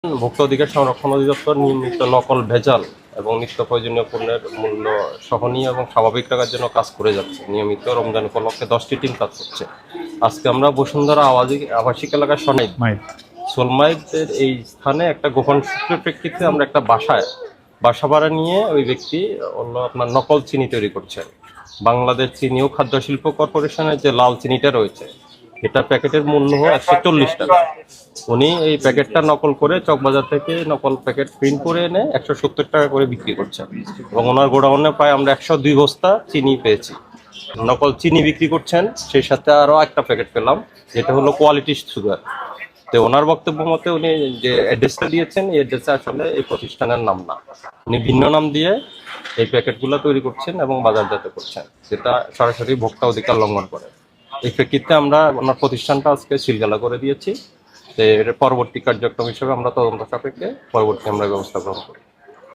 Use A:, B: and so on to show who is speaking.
A: ভোক্তা অধিকার সংরক্ষণ অধিদপ্তর নিয়মিত নকল, ভেজাল এবং নিত্য প্রয়োজনীয় পণ্যের মূল্য সহনীয় এবং স্বাভাবিক রাখার জন্য কাজ করে যাচ্ছে। নিয়মিত রমজান উপলক্ষে 10টি টিম কাজ করছে। আজকে আমরা বসুন্ধরা আবাসিক এলাকার সোলমাইদের এই স্থানে একটা গোপন সূত্রের প্রেক্ষিতে আমরা একটা বাসা ভাড়া নিয়ে ওই ব্যক্তি আপনার নকল চিনি তৈরি করছেন। বাংলাদেশ চিনি ও খাদ্য শিল্প কর্পোরেশনের যে লাল চিনিটা রয়েছে, এটা প্যাকেটের মূল্য 140 টাকা। উনি এই প্যাকেটটা নকল করে চকবাজার থেকে নকল প্যাকেট প্রিন্ট করে এনে 170 টাকা করে বিক্রি করছেন এবং ওনার গোডাউনে প্রায় আমরা 102 বস্তা চিনি পেয়েছি। নকল চিনি বিক্রি করছেন, সেই সাথে আরও একটা প্যাকেট পেলাম যেটা হলো কোয়ালিটি সুগার। তো ওনার বক্তব্য মতে উনি যে অ্যাড্রেসটা দিয়েছেন, এই অ্যাড্রেসে আসলে এই প্রতিষ্ঠানের নাম না, উনি ভিন্ন নাম দিয়ে এই প্যাকেটগুলো তৈরি করছেন এবং বাজারজাত করছেন, যেটা সরাসরি ভোক্তা অধিকার লঙ্ঘন করে। এই প্রেক্ষিতে আমরা ওনার প্রতিষ্ঠানটা আজকে সিলগালা করে দিয়েছি। এর পরবর্তী কার্যক্রম হিসেবে আমরা তদন্ত সাপেক্ষে পরবর্তী আমরা ব্যবস্থা গ্রহণ করি।